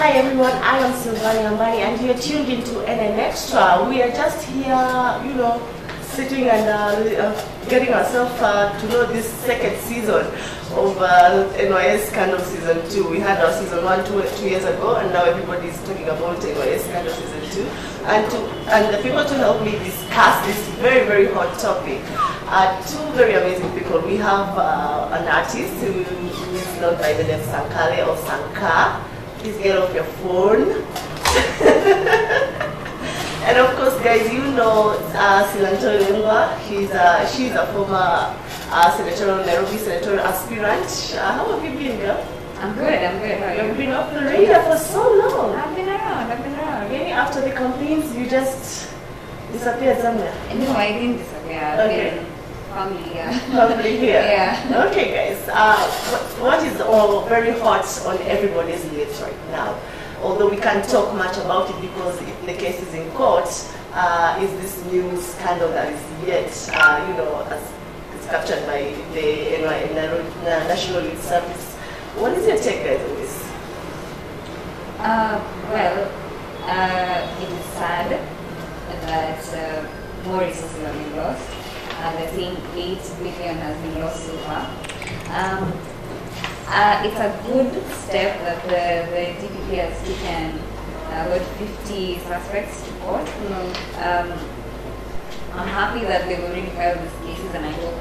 Hi everyone, I am Silvani Ambani and you're tuned into XTRA. We are just here, sitting and getting ourselves to know this second season of NYS Scandal Season 2. We had our Season 1 two years ago, and now everybody is talking about NYS Scandal Season 2. And the people to help me discuss this very, very hot topic are two very amazing people. We have an artist who is known by the name Sankale or Sankar. Please get off your phone. And of course, guys, you know Silanto Lengwa. She's a former Nairobi senatorial aspirant. How have you been, girl? I'm good. How are you? You've been off the radar for so long. I've been around. Maybe after the campaigns, you just disappeared somewhere. No, I didn't disappear. I've been family here. Family here. Yeah. Okay, guys. What is all very hot on everybody's lips right now? Although we can't talk much about it because the case is in court, is this new scandal that is yet, as it's captured by the National Youth Service. What is your take, guys, on this? It is sad that more resources have been lost. They're saying 8 billion has been lost so far. It's a good step that the DPP has taken about 50 suspects to court. I'm happy that they've already filed these cases, and I hope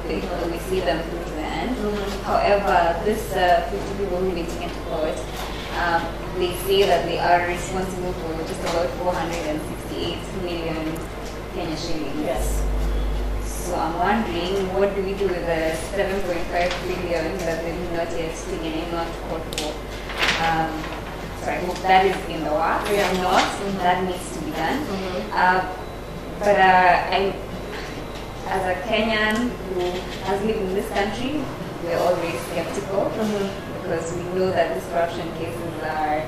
we see them through to the end. However, this 50 people who've been taken to court, they say that they are responsible for just about 468 million Kenya shillings. Yes. So I'm wondering, what do we do with the 7.5 billion that they've not yet taken anyone to court for? So I hope that is in the works. If not, that needs to be done. But as a Kenyan who has lived in this country, we're always skeptical because we know that these corruption cases are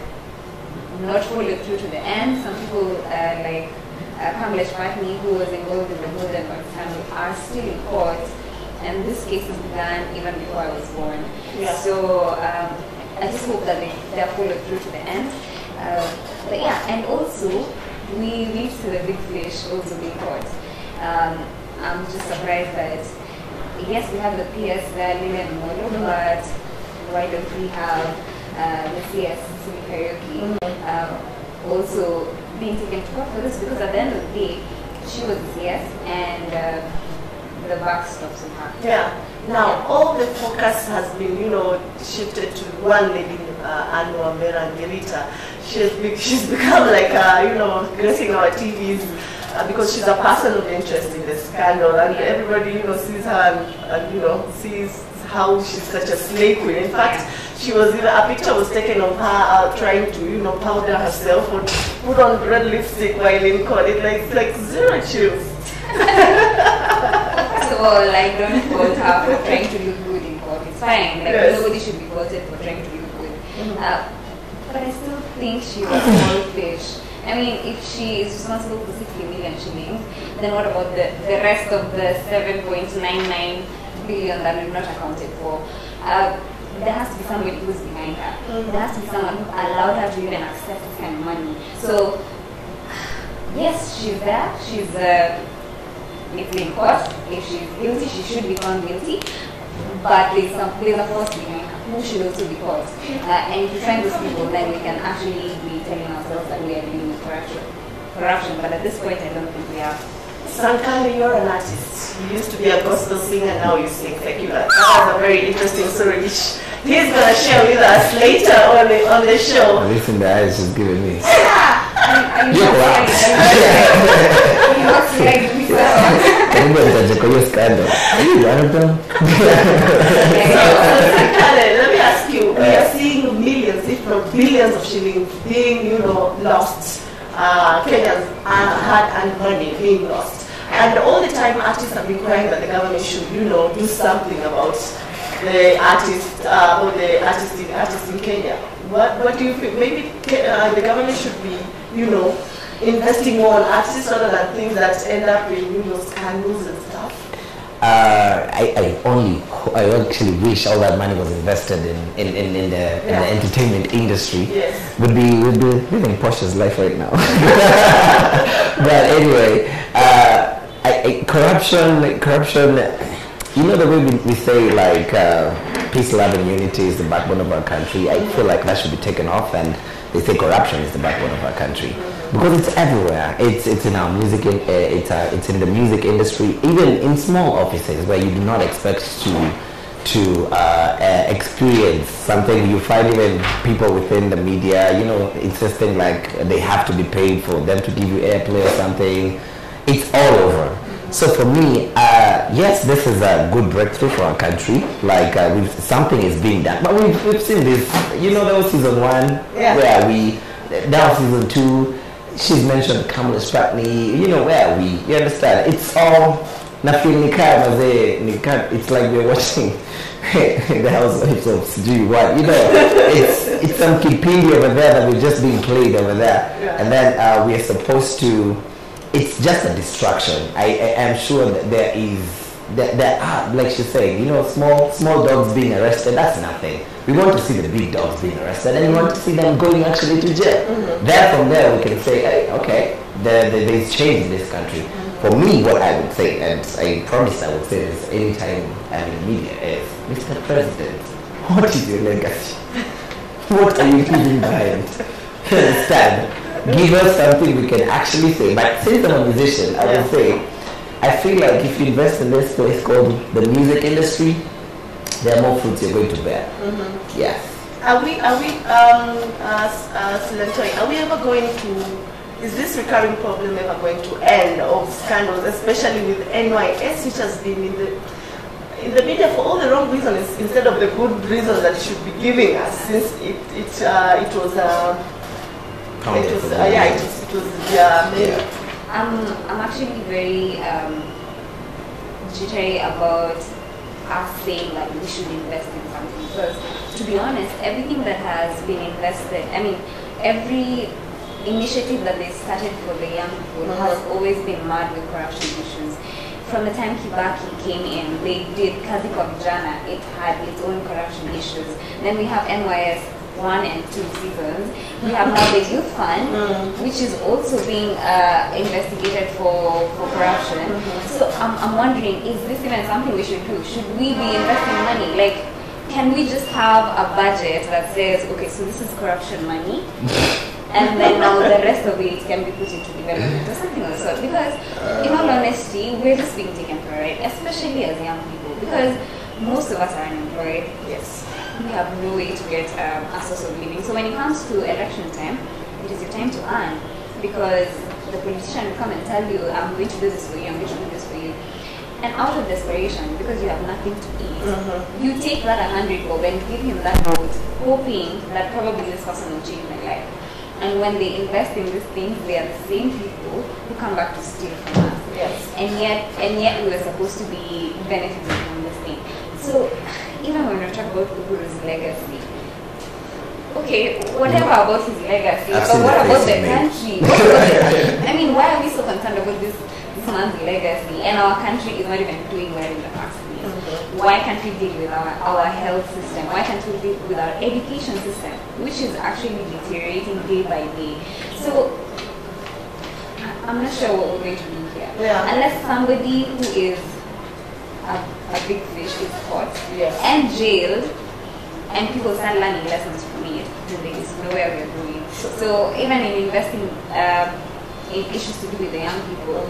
not followed through to the end. Some people like Kamlesh Patni, who was involved in the Golden Box scandal, are still in court, and this case was began even before I was born. So I just hope that they are followed through to the end. But yeah, and also we need to the big fish also being caught. I'm just surprised that yes, we have the PS there, Lilian Molo, but why don't we have the CS Karaoke also being taken to court for this? Because at the end of the day, she was the CS and the buck stops with her. Yeah. Now all the focus has been, shifted to one lady, Anu Amera Ngelita. She's become like, gracing our TVs because she's a person of interest in the scandal, and everybody, sees her and sees how she's such a slay queen. In fact, she was a picture was taken of her trying to, powder herself or put on red lipstick while in court. It's like zero chills. First of all, I don't fault her for trying to look good in court. It's fine. Nobody should be faulted for trying to look good. But I still think she was a small fish. I mean, if she is responsible for 60 million shillings, then what about the rest of the 7.99 billion that we've not accounted for? There has to be somebody who's behind her. There has to be someone who allowed her to even access this kind of money. So, yes, she's there. She's in court. If she's guilty, she should be found guilty. But there's a force behind her who should also be caught. And if you find those people, then we can actually be telling ourselves that we are dealing with corruption. But at this point, I don't think we are. Sankale, you're an artist. You used to be a gospel singer, now you sing secular. That was a very interesting story which he's going to share with us later on the show. Listen, the eyes is giving me. Scandal. Sankale, let me ask you, we are seeing millions, if not billions of shillings being, lost. Kenyans had and money being lost. And all the time artists have been crying that the government should, do something about the artists or the artists in Kenya. What do you think? Maybe the government should be, investing more on artists rather than things that end up in, scandals and stuff. I actually wish all that money was invested in the entertainment industry. Yes. Would be living Porsche's life right now. But anyway, corruption. You know the way we say like peace, love, and unity is the backbone of our country. I feel like that should be taken off, and they say corruption is the backbone of our country because it's everywhere. It's in our music. It's in the music industry, even in small offices where you do not expect to experience something. You find even people within the media, you know, insisting like they have to be paid for them to give you airplay or something. It's all over. So for me, yes, this is a good breakthrough for our country. Like something is being done, but we've seen this. You know, that was season 1 where that was season 2. She's mentioned Kamala Stratney. You know where you understand? It's all nothing. It's like we're watching the Housewives of Sijui what. You know, it's some kipindi over there that we're just being played over there, and then we are supposed to. It's just a distraction. I am sure that there are, like she's saying, you know, small dogs being arrested. That's nothing. We want to see the big dogs being arrested, and we want to see them going actually to jail. Then from there we can say, hey, okay, there's change in this country. For me, what I would say, and I promise I would say this anytime I'm in the media, is, Mr. President, what is your legacy? What are you leaving behind? You understand? Give us something we can actually say. But since I'm a musician, I would say, I feel like if you invest in this place called the music industry, there are more fruits you're going to bear. Yes. Are we ever going to, is this recurring problem ever going to end, of scandals, especially with NYS, which has been in the media for all the wrong reasons instead of the good reasons that it should be giving us, since it was I'm actually very jittery about us saying like we should invest in something, because to be honest, everything that has been invested, I mean, every initiative that they started for the young people has always been marred with corruption issues. From the time Kibaki came in, they did Kazi kwa Vijana, it had its own corruption issues. Then we have NYS 1 and 2 seasons. We have now the Youth Fund, which is also being investigated for corruption. So I'm wondering, is this even something we should do? Should we be investing money? Like, can we just have a budget that says, okay, so this is corruption money, and then now the rest of it can be put into development or something of the sort? Because in all honesty, we're just being taken for a ride, especially as young people, because most of us are unemployed. Yes. We have no way to get a source of living. So when it comes to election time, it is your time to earn, because the politician will come and tell you, I'm going to do this for you, I'm going to do this for you. And out of desperation, because you have nothing to eat, you take that 100 bob and give him that vote, hoping that probably this person will change my life. And when they invest in these things, they are the same people who come back to steal from us. Yes. And yet we were supposed to be benefiting from this thing. So even when we talk about Uhuru's legacy, okay, whatever about his legacy, but what about the country? I mean, why are we so concerned about this man's legacy, and our country is not even doing well in the past years? Why can't we deal with our health system? Why can't we deal with our education system, which is actually deteriorating day by day? So I'm not sure what we're going to do here. Unless somebody who is a big fish is caught and jailed, and people start learning lessons from it, then there is nowhere we're going. So even in investing in issues to do with the young people,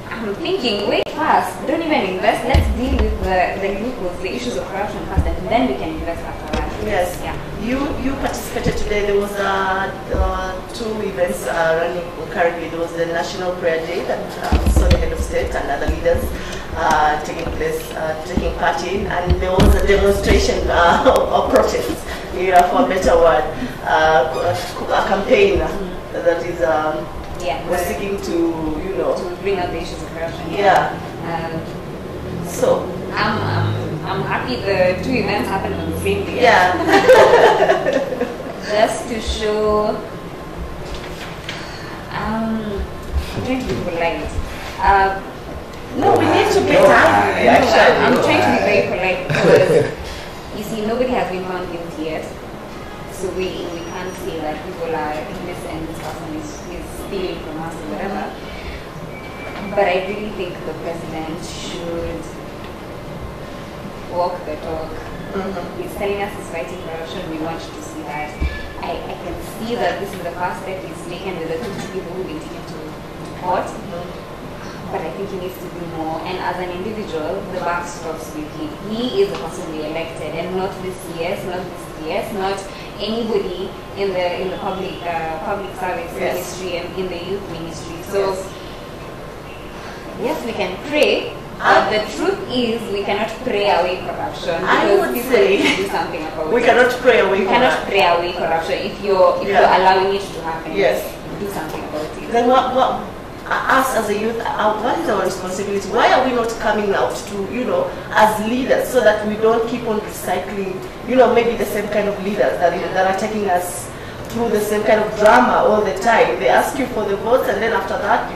I'm thinking, wait first, don't even invest, let's deal with the loopholes, the issues of corruption first, and then we can invest after that. Yes. Yeah. You participated today. There was 2 events running concurrently. There was the National Prayer Day that saw the head of state and other leaders taking part in, and there was a demonstration or protest, for a better word, a campaign that is we're seeking to bring up the issues of corruption. So I'm happy the 2 events happened on the same day. Just to show, I'm trying to be polite. No, we need to get angry. I'm trying to be very polite because you see, nobody has been found guilty yet. So we can't say that people are this and this person is stealing from us or whatever. But I really think the president should walk the talk. He's telling us he's fighting corruption. We want to see that. I can see that this is the first step he's taken with the 50 people who've been taken to court. But I think he needs to do more. And as an individual, the buck stops with him. He is the person we elected, and not this CS, not this DS, not anybody in the public service ministry and in the youth ministry. So yes, we can pray. But the truth is, we cannot pray away corruption. I would say do something about we it. cannot pray away. We cannot pray away corruption if you're allowing it to happen. Yes, do something about it. Then what? Us as a youth, what is our responsibility? Why are we not coming out to, as leaders, so that we don't keep on recycling, maybe the same kind of leaders that are taking us through the same kind of drama all the time? They ask you for the votes, and then after that,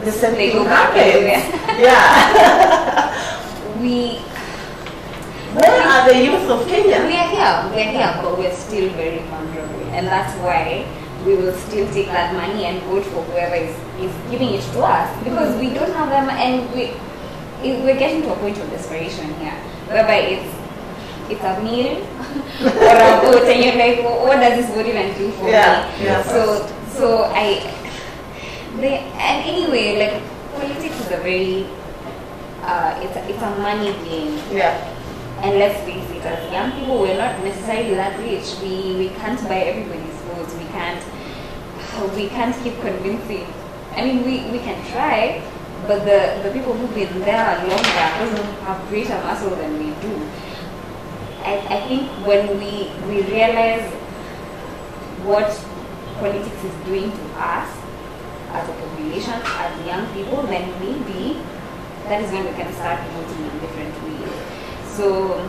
the same thing happens. Yeah. Where are the youth of Kenya? We are here, but we're still very vulnerable, and that's why we will still take that money and vote for whoever is giving it to us, because we don't have them, and we're getting to a point of desperation here, whereby it's a meal or a vote, and you're like, well, what does this vote even do for me? Yeah. So and anyway, like, politics is a very it's a money game. Yeah. And let's face it, as young people, we're not necessarily that rich. We can't buy everybody's votes. We can't keep convincing. I mean, we can try, but the people who've been there longer have greater muscle than we do. I think when we realize what politics is doing to us as a population, as young people, then maybe that is when we can start voting in different ways. So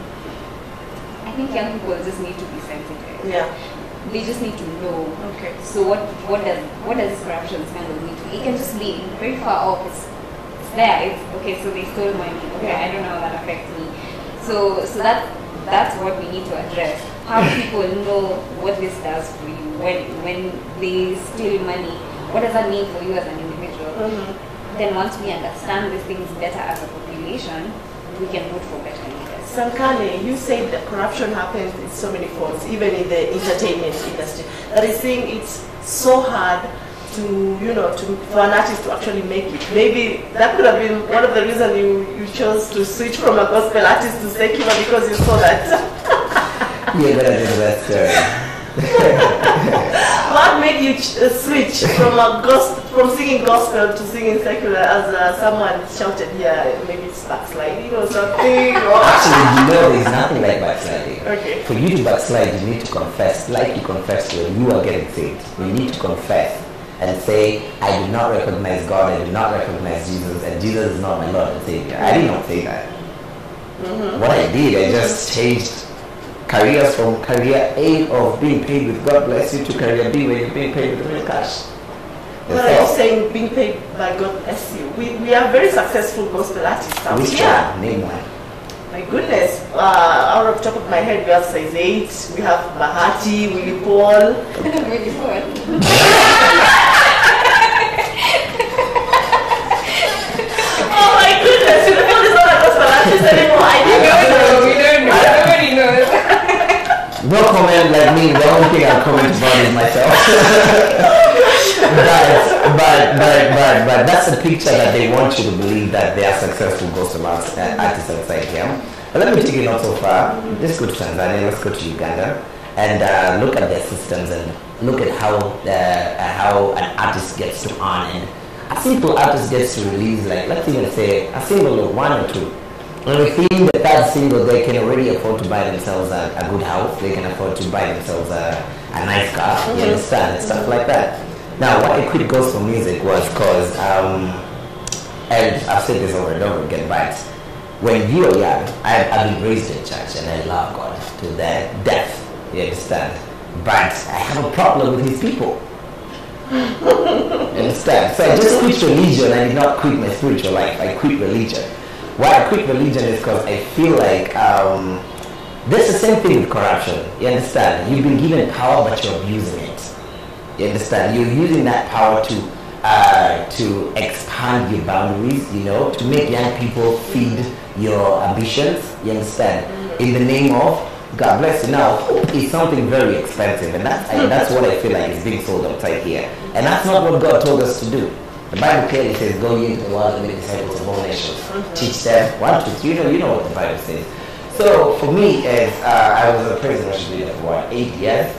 I think young people just need to be sensitive. Yeah. They just need to know. Okay. So what does this corruption scandal mean to? It can just be very far off. It's there. It's okay. So they stole money. Okay, I don't know how that affects me. So that's what we need to address. How people know what this does for you when they steal money. What does that mean for you as an individual? Then once we understand these things better as a population, we can vote for better leaders. Sankane, you said that corruption happens in so many forms, even in the entertainment industry. That is saying it's so hard for an artist to actually make it. Maybe that could have been one of the reasons you chose to switch from a gospel artist to secular, because you saw that. Yeah, but I did that story. What made you switch from singing gospel to singing secular, as someone shouted here? Maybe it's backsliding or something? Actually, there's nothing like backsliding. Okay. For you to backslide, you need to confess, like you confessed when you are getting saved. You need to confess and say, I do not recognize God, I do not recognize Jesus, and Jesus is not my Lord and Savior. I did not say that. What I did, I just changed careers from career A of being paid with God bless you to career B where you're being paid with real cash. What are you saying, being paid by God bless you? We are very successful gospel artists out Which here. one? Name one. My goodness, out of the top of my head, we have Size 8, we have Bahati, Willie Paul. Willie Paul. Oh my goodness, Willie Paul is not a gospel artist anymore. I didn't know. We don't know. Nobody knows. No comment like me. The only thing I'll comment about is myself. but that's the picture that they want you to believe, that they are successful gospel artists outside here. But let me take it not so far. Let's go to Tanzania. Let's go to Uganda and look at their systems and look at how an artist gets to earn. And a simple artist gets to release, like, let's even say a single of one or two. And within the third single, they can already afford to buy themselves a good house. They can afford to buy themselves a nice car. You understand? And stuff like that. Now, why I quit gospel music was because, and I've said this over and over again, but when you are young, I've been raised in church and I love God to the death. You understand? But I have a problem with his people. Understand? So I just quit religion. I did not quit my spiritual life. I quit religion. Why I quit religion is because I feel like there's the same thing with corruption. You understand? You've been given power, but you're abusing it. You understand? You're using that power to expand your boundaries. You know, to make young people feed your ambitions. You understand? In the name of God bless you. Now, hope is something very expensive, and that's what I feel like is being sold outside here. And that's not what God told us to do. The Bible clearly says, "Go ye into the world and make disciples of all nations, teach them 1, 2, 3." You know what the Bible says. So for me, I was a praise and worship leader for 8 years,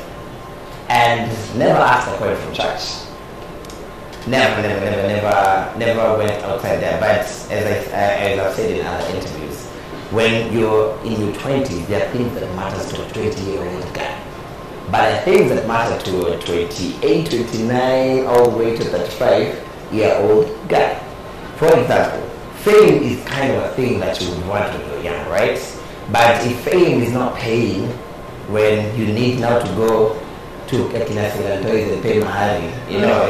and never asked a question from church. Never went outside there. But as I've said in other interviews, when you're in your 20s, there are things that matter to a 20-year-old guy. But the things that matter to a 28, 29, all the way to 35-year-old guy. For example, fame is kind of a thing that you would want when you're young, right? But if fame is not paying when you need now to go to Kekina Silantois and pay mahali, you know.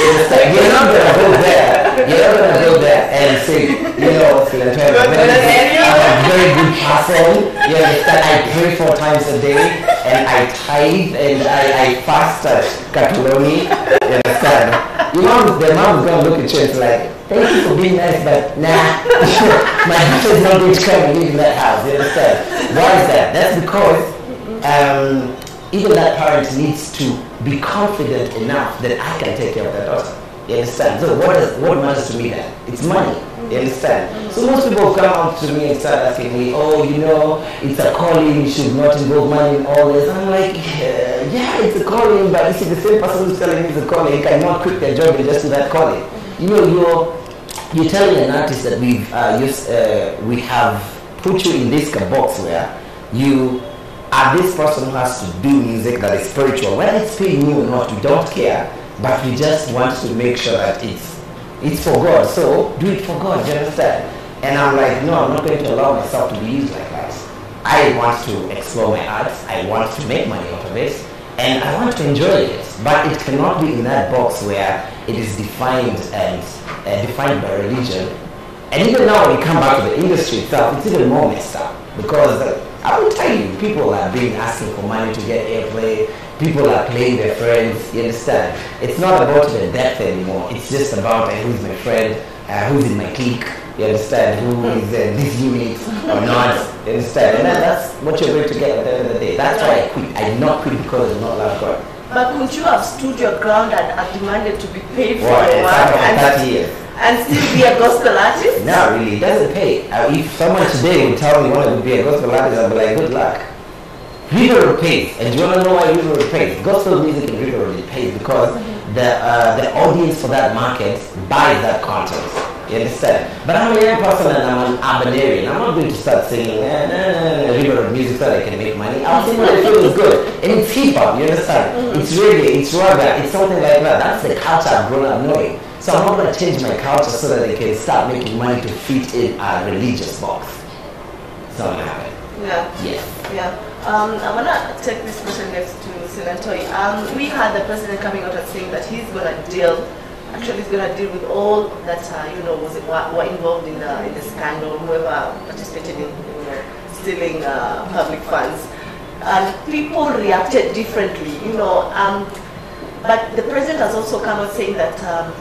It's like you're not gonna go there. You're not gonna go there and say, you know, Silantois, I'm a very good person. You understand? I pray 4 times a day, and I tithe, and I fast at Kataloni. You understand? The mom is gonna look at you and it's like, thank you for being nice, but nah, my house is not going to come and live in that house. You understand? Why is that? That's because even that parent needs to be confident enough that I can take care of that daughter. You understand? So what matters to me then? It's money. You understand? So most people come up to me and start asking me, oh, you know, it's a calling, you should not involve money in all this. I'm like, yeah, it's a calling, but you see, the same person who's telling me it's a calling cannot quit their job and just do that calling. You know, you're telling an artist that we have put you in this box where you are this person who has to do music that is spiritual. Whether it's paying you or not, we don't care, but we just want to make sure that it's for God. So do it for God, do you understand? And I'm like, no, I'm not going to allow myself to be used like that. I want to explore my art, I want to make money out of it, and I want to enjoy it. But it cannot be in that box where it is defined by religion. And even now when you come back to the industry itself, it's even more messed up. Because I will tell you, people are being asking for money to get airplay. People are playing their friends, you understand? It's not about the depth anymore. It's just about who's my friend, who's in my clique, you understand? Who is this unit or not, you understand? And that's what you're going to get at the end of the day. That's why I quit. I did not quit because I did not love God. But could you have stood your ground and demanded to be paid for your work and 30 years. And still be a gospel artist? No, really, it doesn't pay. If someone today would tell me I want to be a gospel artist, I'd be like, good luck. River pays, and do you want to know why River pays? Gospel music in River pays because the audience for that market buys that content. You understand? But I'm a young person and I'm an urbanarian. I'm not going to start singing River music so that I can make money. I'll sing what I feel is good. And it's hip hop, you understand? It's reggae, it's raga, it's something like that. That's the culture I've grown up knowing. So I'm not going to change my culture so that they can start making money to fit in a religious box. It's not going to happen. Yeah. Yes. Yeah. I want to take this question next to Silantoi. We had the president coming out and saying that he's going to deal with all that were involved in the scandal, whoever participated in stealing public funds. And people reacted differently, but the president has also come out saying that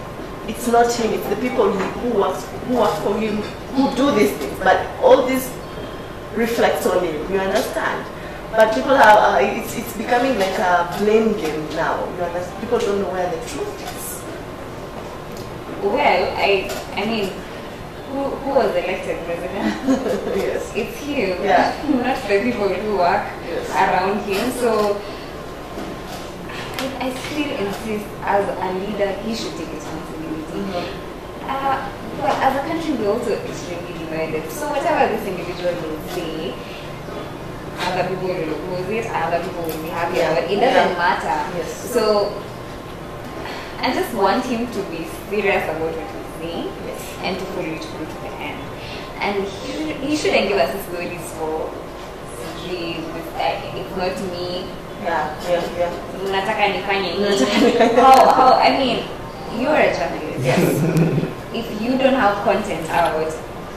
it's not him, it's the people who work for him who do these things. But all this reflects on him, you understand? But people are, it's becoming like a blame game now. You understand? People don't know where the truth is. Well, I mean, who was elected president? Yes. It's him, yeah. Not the people who work around him. So I still insist, as a leader, he should take responsibility. But as a country, we're also extremely divided. So whatever this individual will say, other people will oppose it, other people will be happy, but it doesn't matter. Yes. So I just want him to be serious about what he's saying and to follow it through to the end. And he shouldn't give us stories for it's not me, Yeah. Unataka nifanye nini? How I mean, you're a journalist. Yes. If you don't have content out,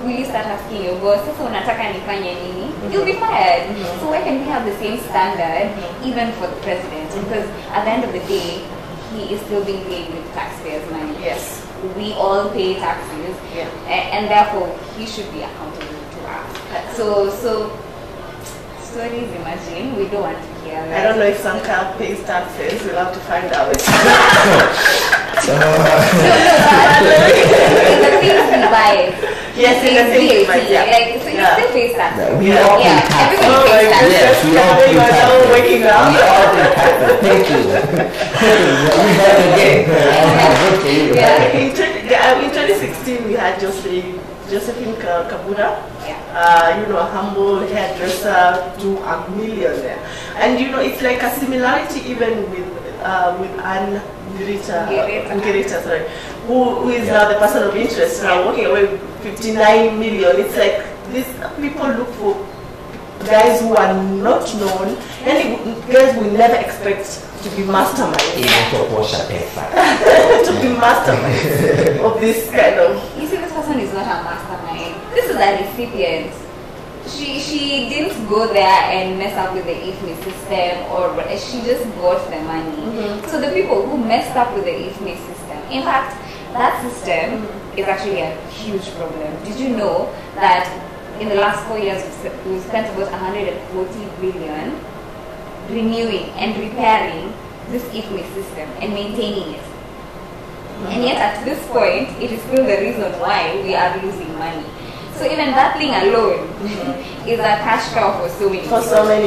will you start asking your boss, so unataka nifanye nini? You'll be fired. So why can't we have the same standard even for the president? Because at the end of the day, he is still being paid with taxpayers' money. Yes. We all pay taxes, and therefore he should be accountable to us. So stories, imagine, we don't want to hear that. I don't know if Sankar pays taxes. We'll have to find out. The things he buys. Yes, in the things he buys, yeah. Like, so he still pays taxes. We all pay taxes. Everybody pays taxes. Yes, we all pay taxes. Waking up. We all pay taxes. Thank you. You got it again. Good for you. In 2016, we had Josephine Kabura, a humble hairdresser to a millionaire. And it's like a similarity even with Anne Ngirita, sorry, who is now the person of interest now, walking away with 59 million. It's like these people look for guys who are not known, and guys we never expect to be masterminds. To be masterminds of this kind of. You see, this person is not a mastermind. This is a recipient. She didn't go there and mess up with the IFMI system, or she just got the money. So the people who messed up with the IFMI system, in fact, that system is actually a huge problem. Did you know that in the last 4 years we spent about 140 billion renewing and repairing this IFMI system and maintaining it? And yet at this point, it is still the reason why we are losing money. So even that thing alone is a cash cow for so many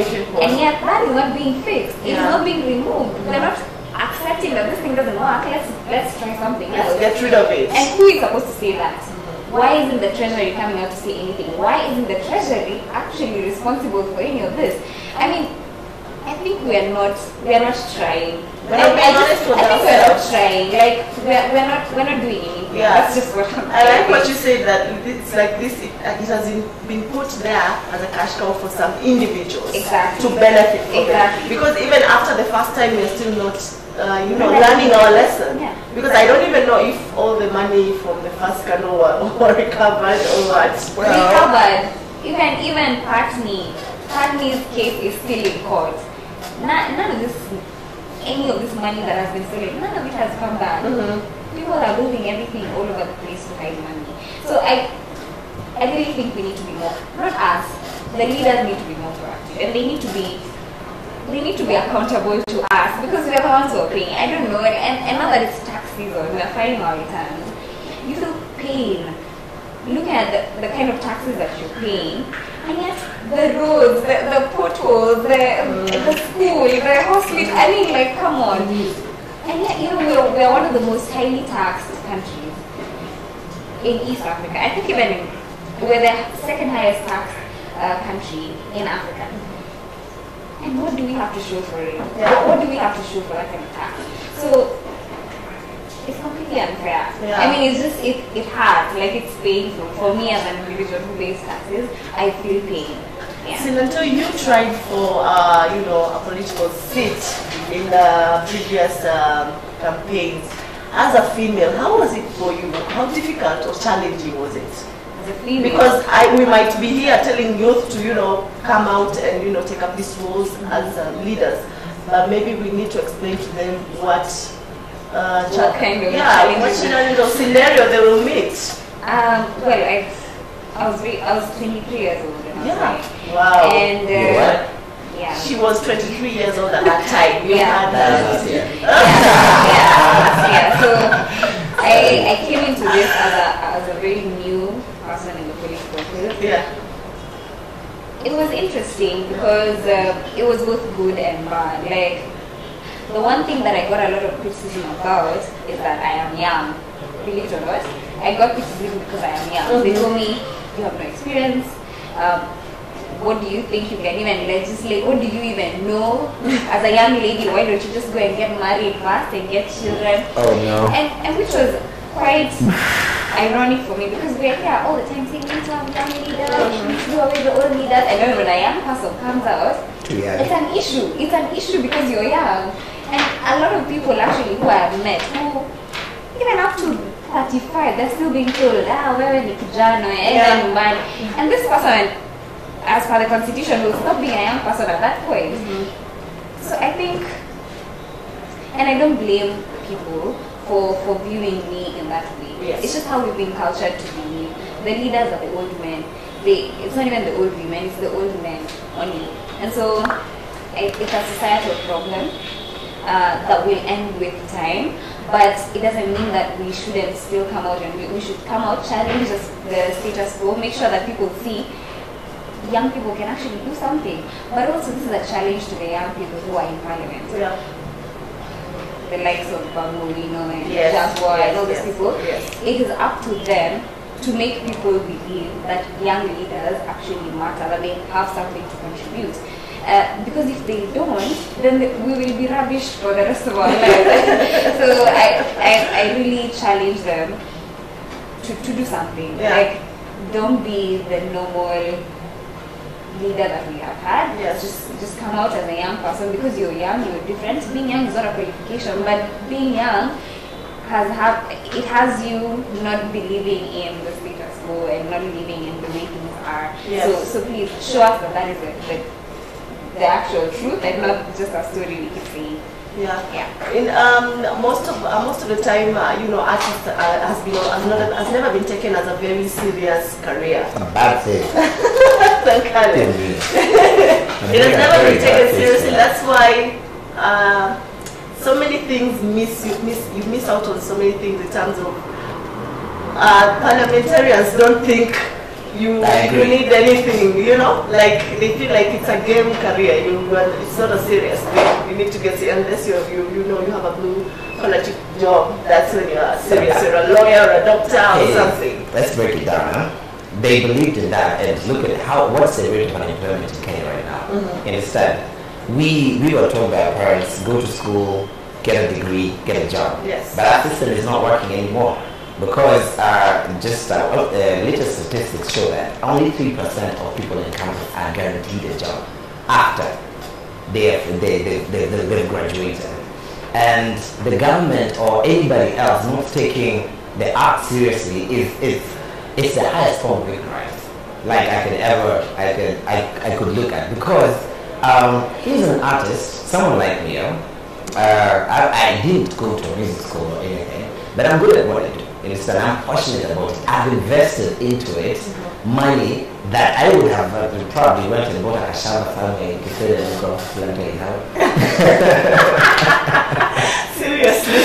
people. And yet that is not being fixed. It is not being removed. We're not accepting that this thing doesn't work. Let's try something else. Let's get rid of it. And who is supposed to say that? Why isn't the treasury coming out to say anything? Why isn't the treasury actually responsible for any of this? I mean, I think we are not trying. We're not being honest with ourselves. We're not trying. Like we're not doing anything. Yeah. That's just what I'm I like what you said, that it's like this. It has been put there as a cash cow for some individuals to benefit from it. Because even after the first time, we're still not, learning our lesson. Yeah. Because I don't even know if all the money from the first canoe were recovered or what. Recovered. Even Patni's case is still in court. None of this, any of this money that has been stolen, none of it has come back. People are moving everything all over the place to hide money. So I really think we need to be more, not us, the leaders need to be more proactive, and they need to be accountable to us, because we are the ones who are paying. I don't know, and now that it's tax season, we are filing our returns. You feel pain looking at the kind of taxes that you're paying, and yet the roads, the potholes, the school, the hospital, I mean, like, come on. And yet, we're one of the most highly taxed countries in East Africa. I think even we're the second highest taxed country in Africa. And what do we have to show for it? What do we have to show for that kind of tax? So it's completely unfair. I mean, it's just, it hurts, like it's painful. For me as an individual who pays taxes, I feel pain. Sinanto, you tried for a political seat in the previous campaigns. As a female, how was it for you? How difficult or challenging was it? As a female, because we might be here telling youth to come out and take up these roles as leaders, but maybe we need to explain to them what kind of scenario they will meet. Well, I was 23 years old. Wow. And yeah, she was 23 years old at that time. So I came into this as a very new person in the political field. It was interesting because it was both good and bad. Like, the one thing that I got a lot of criticism about is that I am young. Believe it or not, I got criticism because I am young. They told me, you have no experience. What do you think you can even legislate? What do you even know? As a young lady, why don't you just go and get married fast and get children? Oh no. And which was quite ironic for me because we're here all the time saying we need to have young leaders, we need to do away with the old leaders, and then when a young person comes out, it's an issue. It's an issue because you're young. And a lot of people actually who I have met who even up to 35, they're still being told, wewe ni kijana, nyumbani. And this person, as per the constitution, will stop being a young person at that point. So I think, and I don't blame people for viewing me in that way. It's just how we've been cultured to be. The leaders are the old men. It's not even the old women, it's the old men only. And so it's a societal problem that will end with time. But it doesn't mean that we shouldn't still come out, and we should come out, challenge the status quo, make sure that people see young people can actually do something. But also this is a challenge to the young people who are in parliament. The likes of Bambolino and Jaguar and all these people. It is up to them to make people believe that young leaders actually matter, that they have something to contribute. Because if they don't, then we will be rubbish for the rest of our lives. So I really challenge them to do something. Like, don't be the normal leader that we have had. Just come out as a young person because you're young, you're different. Being young is not a qualification, but being young has you not believing in the status quo and not believing in the way things are. So please show us that is the actual truth and not just a story we keep saying. In most of the time, artist has never been taken as a very serious career. It's a bad thing. It has never been taken seriously. That's why so many things you miss out on so many things in terms of parliamentarians don't think you need anything, like they feel like it's a game career. It's not a serious thing. You need to get it unless you have a blue collar job. That's when you are serious. You're a lawyer or a doctor or something. Let's break it down. They believed in that, and look at what's the rate of unemployment in Kenya right now. Instead, we were told by our parents, go to school, get a degree, get a job. But our system is not working anymore. Because latest statistics show that only 3% of people in campus are guaranteed a job after they've graduated. And the government or anybody else not taking the art seriously it's the highest form of ignorance like I could look at. Because he's an artist, someone like me. I didn't go to a music school or anything, but I'm good at what I do. And I'm passionate about it. I've invested into it money that I would have probably went and bought a shamba somewhere in Kisere and got plantain out. Seriously?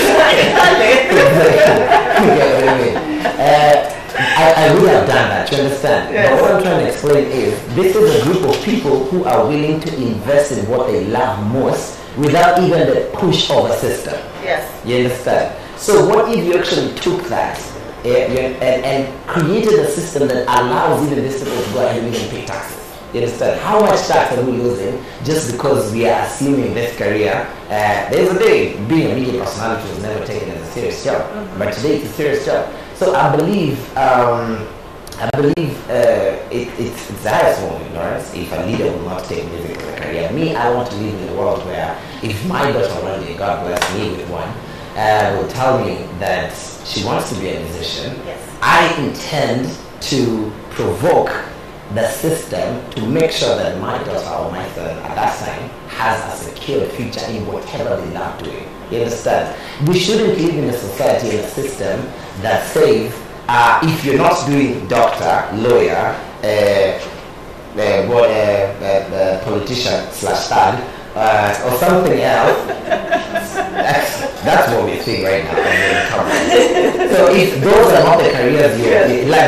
I would have done that, you understand? But what I'm trying to explain is, this is a group of people who are willing to invest in what they love most without even the push of a system. You understand? So what if you actually took that and created a system that allows even this people to go ahead and even pay taxes? You understand? How much tax are we losing just because we are assuming this career? There's a day being a media personality was never taken as a serious job, but today it's a serious job. So I believe it's the highest form of ignorance if a leader will not take music as a career. Me, I want to live in a world where if my daughter one day, God bless me with one, will tell me that she wants to be a musician, I intend to provoke the system to make sure that my daughter or my son at that time has a secure future in whatever they love doing. You understand? We shouldn't live in a society and a system that says if you're not doing doctor, lawyer, politician / stud, or something else, that's what we're seeing right now. So if those are not the careers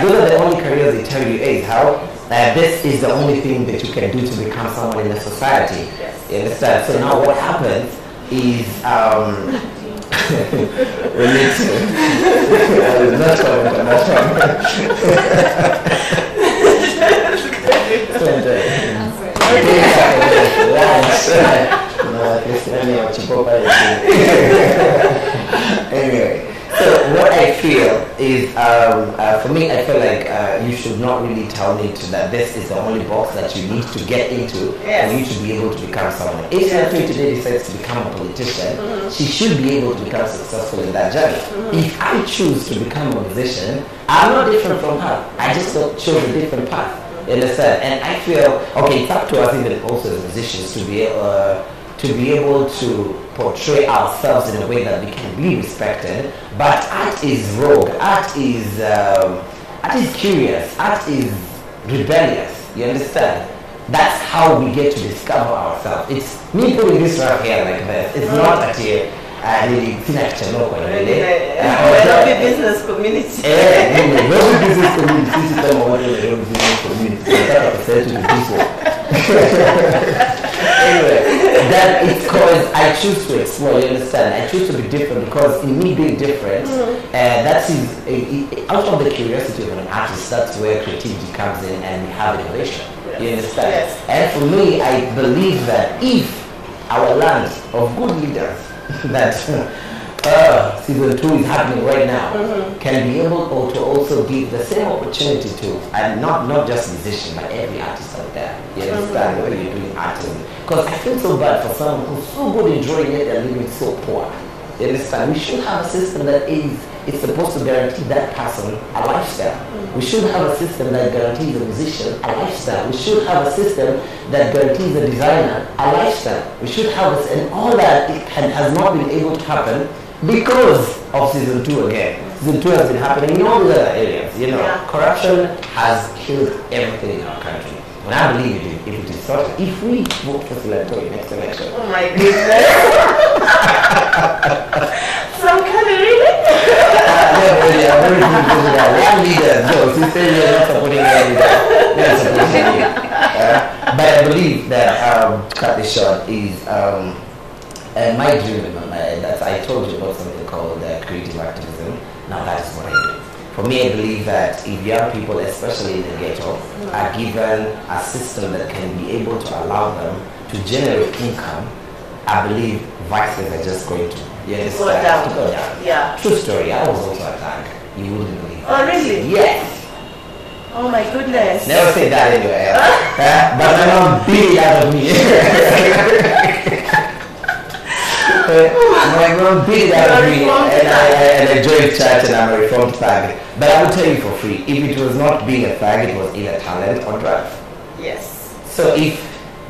those are the only careers they tell you, hey, how this is the only thing that you can do to become someone in the society. You understand? So now what happens is Anyway, So what I feel is, for me, I feel like you should not really tell me that this is the only box that you need to get into for you to be able to become someone. If Stephanie today decides to become a politician, she should be able to become successful in that journey. If I choose to become a musician, I'm not different from her. I just chose a different path. You understand? And I feel, okay, it's up to us even also as musicians to be able to portray ourselves in a way that we can be respected. But art is rogue, art is curious, art is rebellious. You understand? That's how we get to discover ourselves. It's me putting this right here like this. It's not that here. Really, Nairobi business community. Nairobi business community. Anyway, that it's because I choose to explore. You understand? I choose to be different because in me being different, that is out of the curiosity of an artist. That's where creativity comes in, and we have innovation. You understand? Yes. And for me, I believe that if our land of good leaders that season 2 is happening right now can be able to also give the same opportunity to, and not just musicians, but every artist out there. You understand? Whether you're doing art, because I feel so bad for someone who's so good enjoying it and living so poor. You understand? We should have a system that it's supposed to guarantee that person a lifestyle. We should have a system that guarantees a musician a lifestyle. We should have a system that guarantees a designer a lifestyle. We should have and all that has not been able to happen because of season 2 again. Season 2 has been happening in all these other areas. You know, corruption has killed everything in our country. And I believe if it is sorted, if we vote for Selector next election. Oh my goodness. Some kind of really? I'm very good with that. One leader, no, sister, you're not supporting any leader. They're supporting you. But I believe that, to cut this short, is my dream in my mind. I told you about something called creative activism. Now that is what I do. For me, I believe that if young people, especially in the ghetto, are given a system that can be able to allow them to generate income, I believe vices are just going to go down. Yeah. True story. I was also attacked. You wouldn't believe it. Oh, really? Yes. Oh my goodness. Never say that anywhere. But my mom beat it out of me. My mom beat it out of me, and I joined church, and I'm a reformed fag. But I will tell you for free, if it was not being a fag, it was either talent or drugs. Yes. So if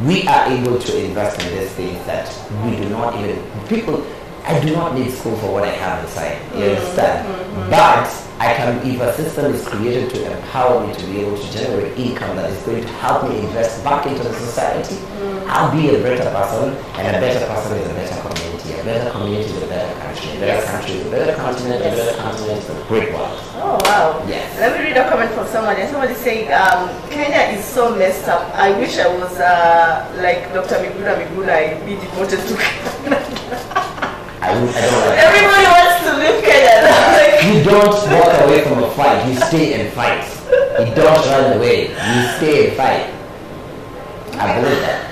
we are able to invest in these things that we do not even, I do not need school for what I have inside, you understand? But I can, if a system is created to empower me to be able to generate income that is going to help me invest back into the society, I'll be a better person, and a better person is a better community. A better community is a better country. A better country is a better continent. A better continent is a great world. Oh wow. Yes. Let me read a comment from someone. And somebody saying, Kenya is so messed up. I wish I was like Dr. Miguna. I'd be devoted to Kenya. I don't like Everybody wants to live Kenya. You don't walk away from a fight. You stay and fight. You don't run away. You stay and fight. I believe that.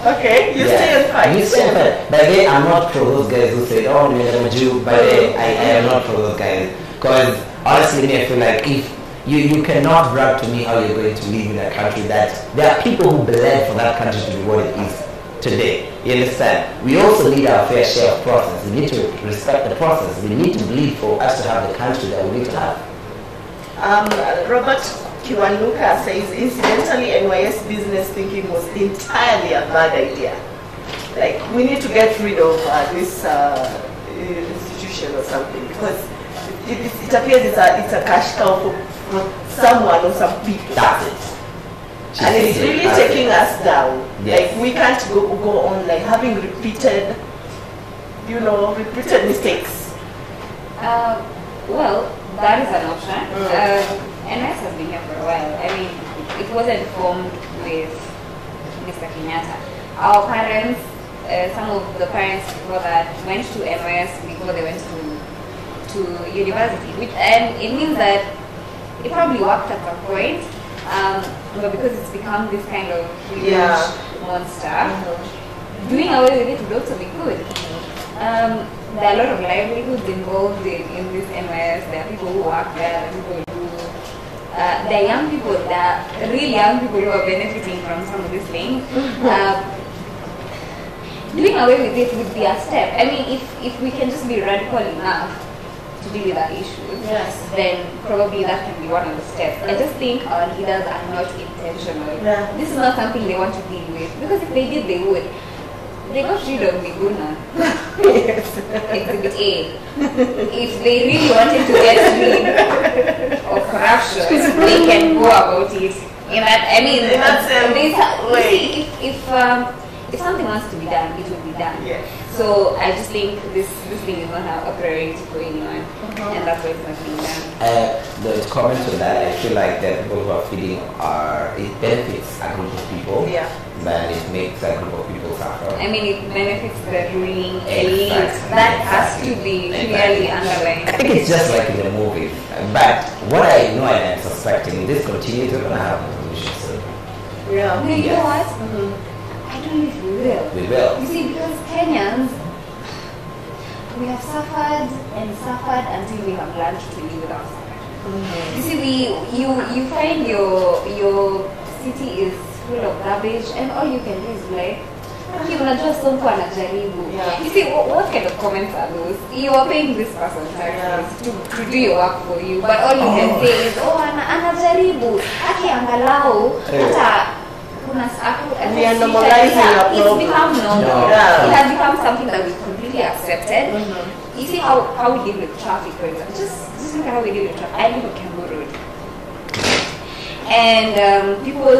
Okay, you stay and fight. You stay and fight. By the way, I'm not pro those guys who say, oh, I'm a Jew. By the way, I am not pro those guys. Because honestly, I feel like if you cannot brag to me how you're going to live in a country that there are people who believe for that country to be what it is today. You understand? We also need our fair share of process. We need to respect the process. We need to believe for us to have the country that we need to have. Robert Kiwanuka says, incidentally, NYS business thinking was entirely a bad idea. Like, we need to get rid of this institution or something, because it appears it's a cash cow for someone or some people. That's it. And it's really taking us down. Yes. Like, we can't go on like having repeated mistakes. Well, that is an option. NYS has been here for a while. I mean, it wasn't formed with Mr. Kenyatta. Our parents, some of the parents before that went to NYS before they went to university. And it means that it probably worked at some point, but because it's become this kind of huge monster, doing away with it would also be good. there are a lot of livelihoods involved in this NYS. There are people who work there, there are people who, there are young people, there are really young people who are benefiting from some of these things. Doing away with it would be a step. I mean, if we can just be radical enough to deal with our issues, Yes. then probably that can be one of the steps. I just think our leaders are not intentional. Yeah. This is not something they want to deal with, because if they did, they would. They got rid of Miguna. Yes. Exhibit A. If they really wanted to get rid of corruption, they can go about it. In that, I mean, In that same way. if something wants to be done, it will be done. Yes. So I just think this thing is not a priority for anyone, and that's why it's not being done. The comment to that, I feel like the people who are feeding it benefits a group of people, Yeah. but it makes a group of people suffer. I mean, it benefits the ruling elite. Exactly. That has to be clearly I underlined. think it's just like in the movie. But what I know and I'm suspecting, this continues, we're going to have a revolution soon. Yeah. No, you Yes. know what? I don't know if we will. We will. You see, because Kenyans, we have suffered and suffered until we have learned to live with our suffering. You see, you find your city is full of garbage, and all you can do is like, okay, unajua sonko anajaribu. Yeah. You see, what kind of comments are those? You are paying this person taxes to do your work for you, but all you can say is, oh, anajaribu. Aki angalau, hata We are normalizing our it's problem. become normal. No. Yeah. It has become something that we completely accepted. You see how we deal with traffic, for example. Just look at how we deal with traffic. I live on Cambo Road. And people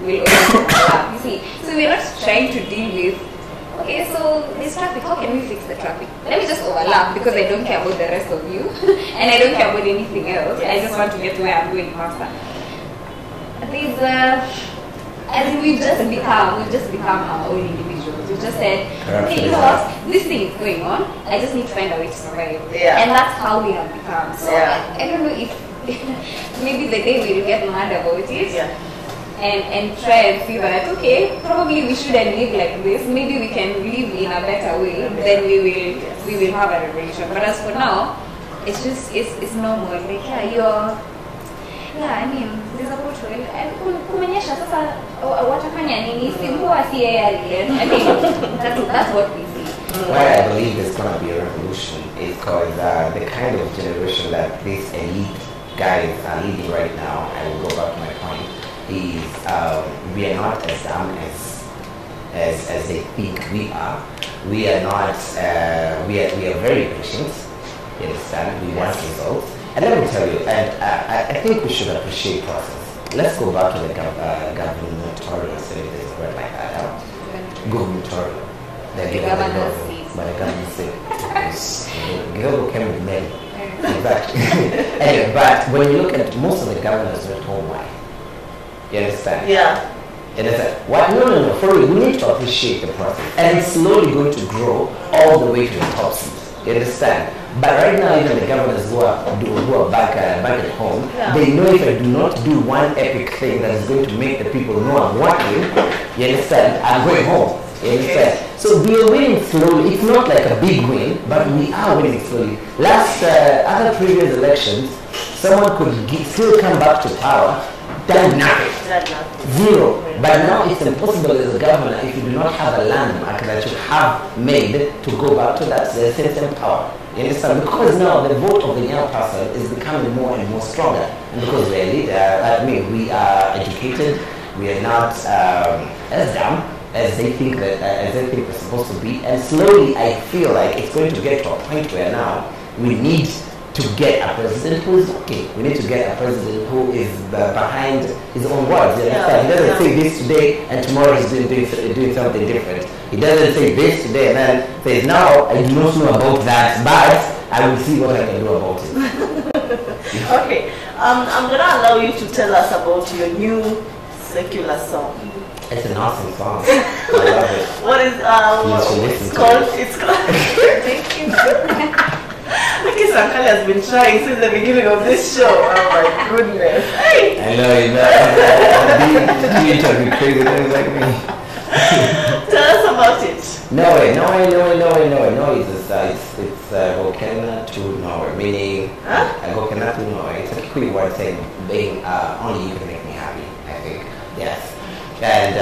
will always overlap, you see. So we're not trying to deal with, okay, so this traffic, how can we fix the traffic? Let me just overlap, because I don't care about the rest of you. And I don't care about anything else. I just want to get to where I'm going faster. We've just become our own individuals. We've just said, okay, you know what, this thing is going on, I just need to find a way to survive. Yeah. And that's how we have become. So Yeah. I don't know if maybe the day we'll get mad about it, Yeah. and try and see that, okay, probably we shouldn't live like this, maybe we can live in a better way, then we will have a revolution. But as for now, it's just it's normal. Like, I mean, there's a pothole. And kumenyesha sasa watafanya nini? Si mvua si yeye aliye. I mean, that's what we see. Why I believe there's going to be a revolution is because the kind of generation that these elite guys are leading right now, I will go back to my point, is we are not as dumb as they think we are. We are not, we are very patient, you understand? We want results. And let me tell you, and I think we should appreciate process. Let's go back to the gubernatorial, so if there's a word like that. Gubernatorial. The governor's seat. But the governor's seat. Gilgo came with Mary. Exactly. Anyway, but when you look at most of the governors are told why. You understand? Yeah. You understand? What? No. For real, we need to appreciate the process. And it's slowly going to grow all the way to the top seat. You understand? But right now, even the governors who are back at home, they know if I do not do one epic thing that is going to make the people know I'm working, you understand, I'm going home. You understand? So we are winning slowly. It's not like a big win, but we are winning slowly. Other previous elections, someone could still come back to power, done nothing. Zero. But now it's impossible as a governor if you do not have a landmark that you have made to go back to that same power. You understand? Because now the vote of the young person is becoming more and more stronger. And because we are educated, we are not as dumb as they think they're supposed to be. And slowly I feel like it's going to get to a point where now we need to get a president who is okay. We need to get a president who is behind his own words. You understand? He doesn't say this today and tomorrow he's doing something different. He doesn't say this today and then says, now I do not know about that, but I will see what I can do about it. Okay. I'm going to allow you to tell us about your new secular song. It's an awesome song. I love it. What is it's called? It's called. Thank you. I guess Ankali has been trying since the beginning of this show. Oh my goodness. Hey. I know, you to be crazy things like me. Tell us about about it? Norway. It's Gokena to Norway, meaning Gokena to Norway. It's a quick word saying being only you can make me happy, I think. Yes. And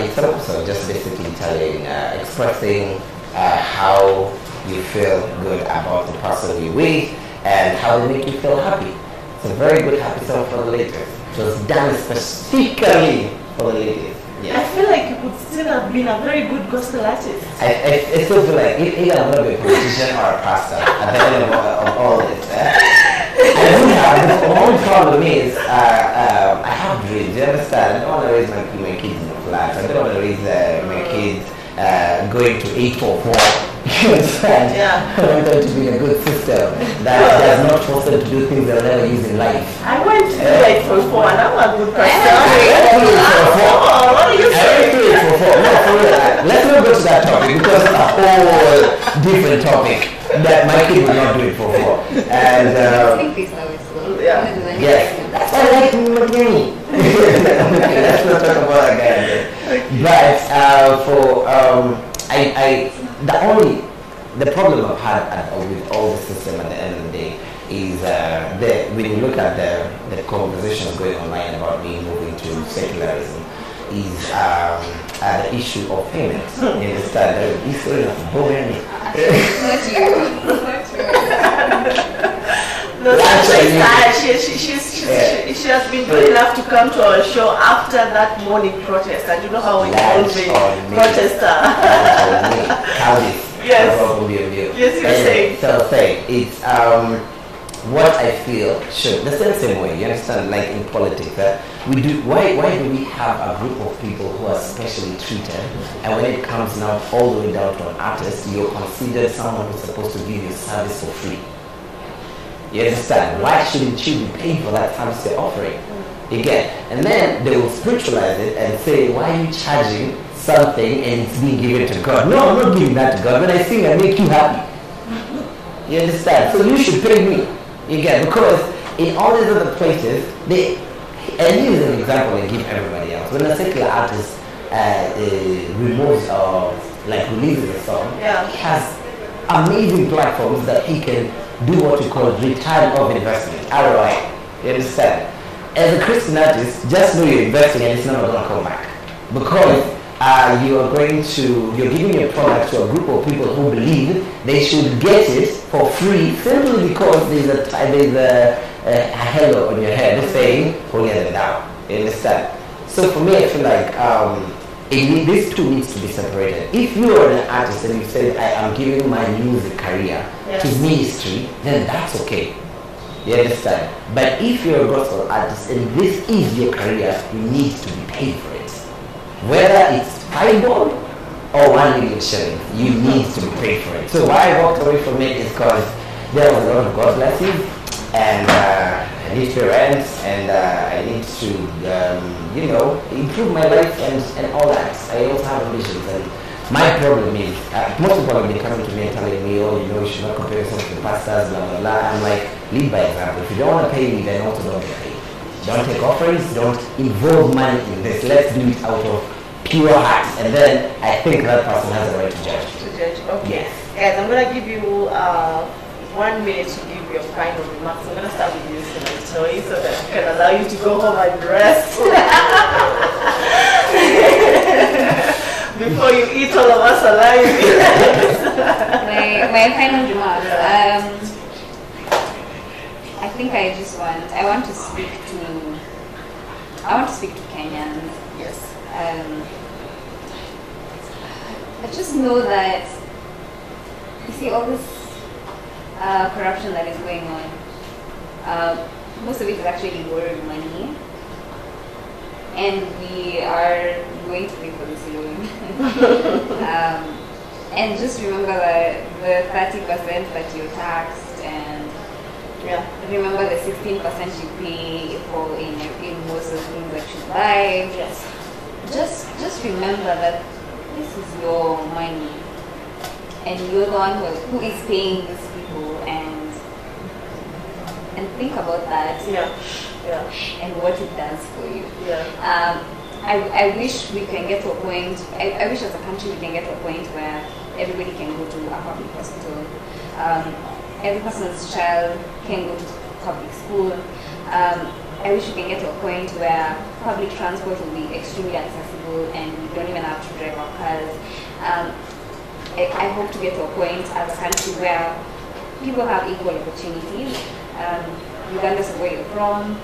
it's also just basically telling, expressing how you feel good about the person you with and how they make you feel happy. It's a very good happy song for the ladies. It was done specifically for the ladies. Yeah. I feel like you could still have been a very good gospel artist. I still feel like either I'm going to be a politician or a pastor at the end of all this. I do have, the only problem is I have dreams, you understand? I don't want to raise my kids in the flat. I don't want to raise my kids going to 844. You understand? Yeah. I want them to be in a good system that does not force them to do things they'll never use in life. I went to do 844 and I'm a good person. What are you saying? Let's not go to that topic because it's a whole different topic that my kid will not do it for 4. And I think this now is slow. Yeah. yes, that's why I like McGinney. Okay, let's not talk about that guy again. But the problem I've had with all the system at the end of the day is when you look at the conversations going online about me moving to secularism is the issue of payment. You understand? It's going to bother me. Not you. No, she has been good enough to come to our show after that morning protest, and you know how involving protester. Yes. Yes, you're saying. So it's what I feel should the same way. You understand? Like in politics, we do. Why do we have a group of people who are specially treated, and when it comes now all the way down to an artist, you're considered someone who's supposed to give you service for free? You understand? Why shouldn't you be paying for that service they're offering? Again, and then they will spiritualize it and say, why are you charging something and it's being given to God? No, I'm not giving that to God. When I sing, I make you happy. You understand? So you should pay me. Again, because in all these other places, and here's an example I give everybody else. When a secular artist removes or releases a song, he has amazing platforms that he can do what we call return of investment, ROI. You understand? As a Christian artist, just know you're investing and it's never going to come back. Because you're giving your product to a group of people who believe they should get it for free simply because there's a halo on your head saying, holier than thou. You understand? So for me, I feel like these two needs to be separated. If you are an artist and you say, I am giving my music career to ministry, then that's okay. You understand? But if you're a gospel artist and this is your career, you need to be paid for it. Whether it's $5 or 1 million shillings, you need to be paid for it. So why I walked away from it is because there was a lot of God blessings, and I need to pay rent, and I need to, improve my life and all that. I also have ambitions, and my problem is, most people have been coming to me and telling me, oh, you should not compare yourself to the pastors, blah, blah, blah. I'm like, lead by example. If you don't want to pay me, then also don't get paid. Don't take offerings, don't involve money in this. Let's do it out of pure heart. And then I think that person has a right to judge. Okay. Yes. Guys, I'm going to give you 1 minute to give your final remarks. I'm going to start with you, Joy, so that I can allow you to go home and rest. Before you eat all of us alive. my final remarks. I think I want to speak to Kenyans. Yes. I just know that you see all this corruption that is going on. Most of it is actually borrowed money, and we are going to pay for this loan. And just remember that the 30% that you're taxed, and remember the 16% you pay for in most of the things that you buy. Yes. Just remember that this is your money, and you're the one who is paying these people, and think about that. Yeah. And what it does for you. Yeah. I wish we can get to a point, I wish as a country we can get to a point where everybody can go to a public hospital. Every person's child can go to public school. I wish we can get to a point where public transport will be extremely accessible and we don't even have to drive our cars. I hope to get to a point as a country where people have equal opportunities, regardless of where you're from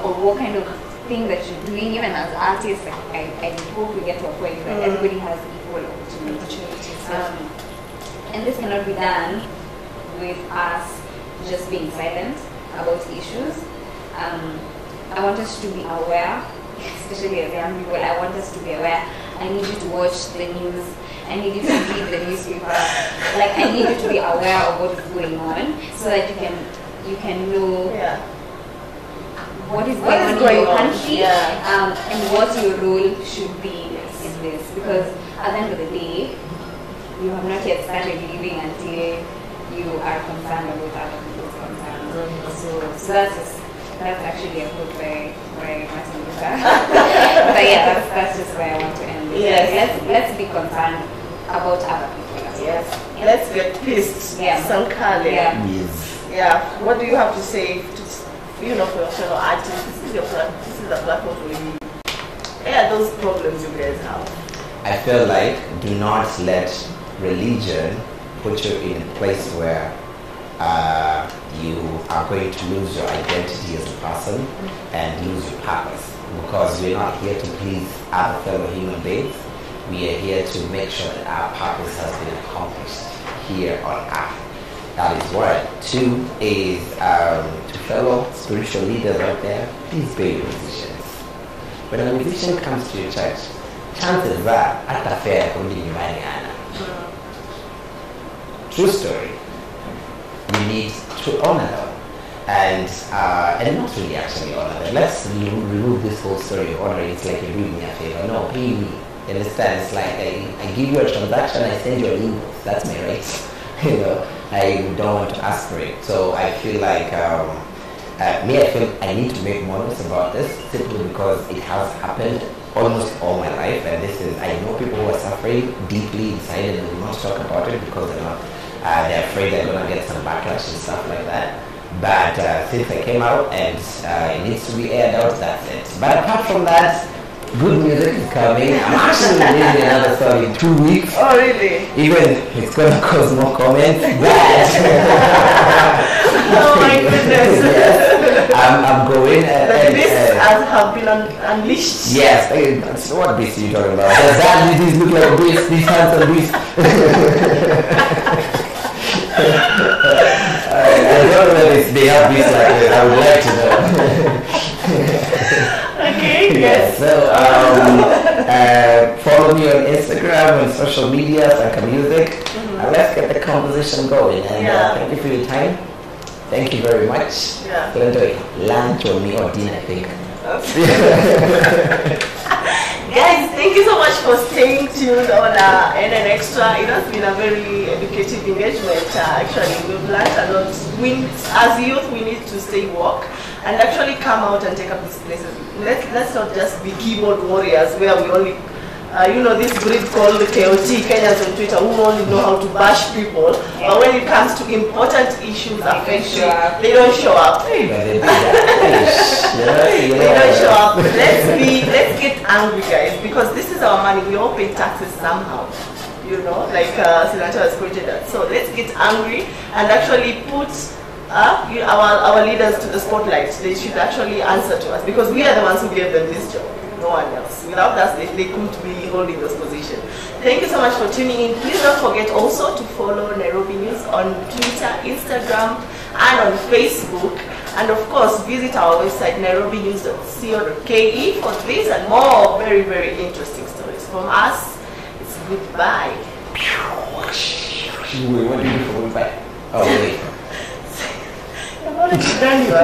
or what kind of thing that you're doing. Even as artists, I hope we get to a point where everybody has equal opportunities. And this cannot be done with us just being silent about issues. I want us to be aware, especially as young people. I want us to be aware. I need you to watch the news. I need you to read the newspaper. Like, I need you to be aware of what is going on, so that you can know what is going on in your country, and what your role should be in this. Because at the end of the day, you have not yet started living until you are concerned about other people's concerns. So that's actually a quote by Martin Luther. But yeah, that's just where I want to end. Yes. Let's be concerned about other people as well. Yes. Let's get pissed. Yeah. Sankale. Yeah. Yes. Yeah. What do you have to say to, for your fellow artists? This is the platform for you. Yeah, those problems you guys have. I feel like do not let religion put you in a place where you are going to lose your identity as a person and lose your purpose, because we're not here to please other fellow human beings. We are here to make sure that our purpose has been accomplished here on earth. That is one. Two is to fellow spiritual leaders out there, please be musicians. When a musician comes to your church, chances are at a fair true story. You need to honor them, and not really actually honor them. Let's remove this whole story of honoring. It's like you're doing me a favor. No, pay me. You understand? It's like I give you a transaction, I send you an invoice. That's my right. You know, I don't want to ask for it. So I feel like I feel I need to make more noise about this simply because it has happened almost all my life, and I know people who are suffering deeply inside and will not talk about it because they're afraid they're going to get some backlash and stuff like that. But since I came out and it needs to be aired out, that's it. But apart from that, good music is coming. I'm actually releasing another song in 2 weeks. Oh, really? Even it's going to cause more comments. Oh my goodness. Yes. I'm going and this have been unleashed. Yes, that's what beast are you talking about? Does that these look like beasts? These hands are beasts. I don't know if they have beasts like this. I would like to know. Okay. Yes. So follow me on Instagram and social media, Sanka Music, and let's get the conversation going. And thank you for your time. Thank you very much. Yeah. Lunch or me or dinner, I think. Guys, thank you so much for staying tuned on NN Extra. It has been a very educative engagement. Actually, we've learned a lot. As youth, we need to stay woke and actually come out and take up these places. Let's not just be keyboard warriors where we only, this breed called KOT, Kenyans on Twitter, who only know how to bash people. Yeah. But when it comes to important issues they don't show up. They don't show up. Let's get angry, guys, because this is our money. We all pay taxes somehow. Like Senator has quoted that. So let's get angry and actually put our leaders to the spotlight. They should actually answer to us because we are the ones who gave them this job. No one else. Without us, they couldn't be holding this position. Thank you so much for tuning in. Please don't forget also to follow Nairobi News on Twitter, Instagram, and on Facebook. And of course, visit our website, nairobinews.co.ke, for this and more very, very interesting stories. From us, it's goodbye. What do you do for goodbye? Oh, wait. I've already done you.